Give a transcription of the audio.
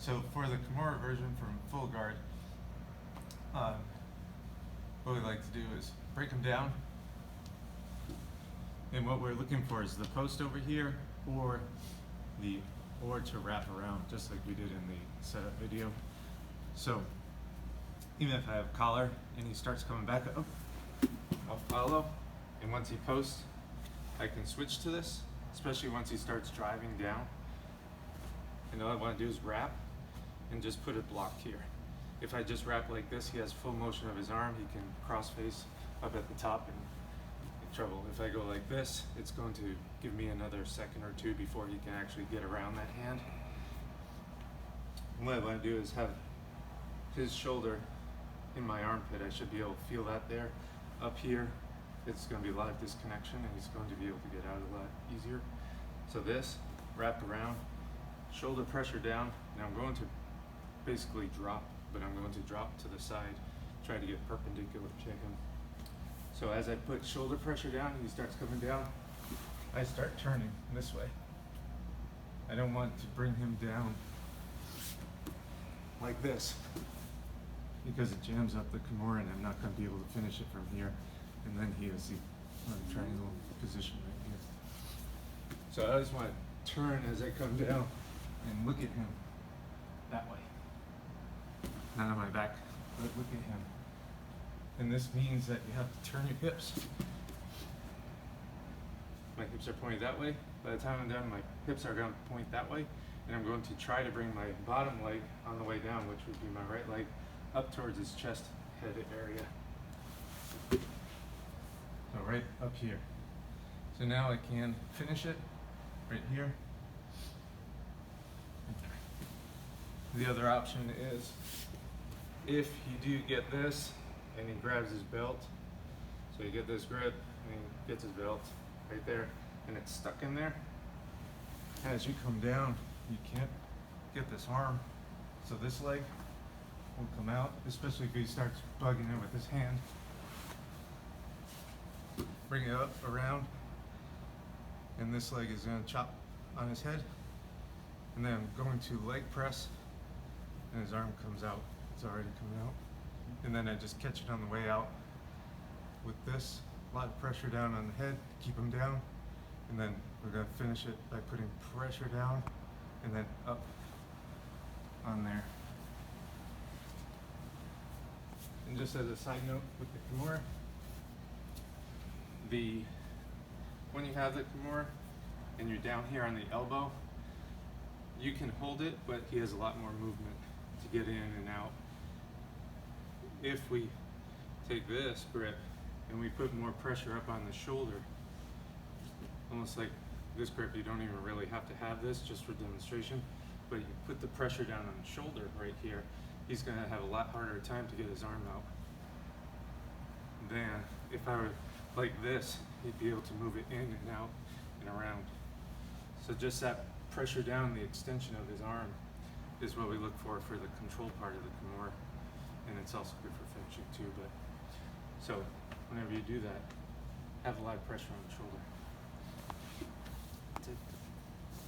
So for the Kimura version from full guard, what we like to do is break them down. And what we're looking for is the post over here or to wrap around, just like we did in the setup video. So even if I have collar and he starts coming back up, I'll follow. And once he posts, I can switch to this, especially once he starts driving down. And all I want to do is wrap and just put it blocked here. If I just wrap like this, he has full motion of his arm. He can cross face up at the top and in trouble. If I go like this, it's going to give me another second or two before he can actually get around that hand. And what I want to do is have his shoulder in my armpit. I should be able to feel that there. Up here, it's going to be a lot of disconnection and he's going to be able to get out a lot easier. So this, wrapped around, shoulder pressure down, and I'm going to basically drop, but I'm going to drop to the side, try to get perpendicular to him. So as I put shoulder pressure down, he starts coming down, I start turning this way. I don't want to bring him down like this because it jams up the Kimura and I'm not going to be able to finish it from here. And then he has the triangle position right here. So I always want to turn as I come down and look at him that way. Not on my back, but look at him. And this means that you have to turn your hips. My hips are pointed that way. By the time I'm done, my hips are going to point that way. And I'm going to try to bring my bottom leg on the way down, which would be my right leg, up towards his chest head area. So right up here. So now I can finish it right here. The other option is if you do get this and he grabs his belt, so you get this grip and he gets his belt right there and it's stuck in there. As you come down, you can't get this arm, so this leg will come out, especially if he starts bugging it with his hand. Bring it up around, and this leg is going to chop on his head, and then I'm going to leg press, and his arm comes out. It's already coming out, and then I just catch it on the way out with this, a lot of pressure down on the head to keep him down, and then we're going to finish it by putting pressure down and then up on there. And just as a side note with the Kimura, when you have the Kimura and you're down here on the elbow, you can hold it, but he has a lot more movement to get in and out. If we take this grip and we put more pressure up on the shoulder, almost like this grip, you don't even really have to have this, just for demonstration, but you put the pressure down on the shoulder right here, he's going to have a lot harder time to get his arm out than if I were like this, he'd be able to move it in and out and around. So just that pressure down, the extension of his arm, is what we look for the control part of the Kimura, and it's also good for finishing too. But so whenever you do that, have a lot of pressure on the shoulder. That's it.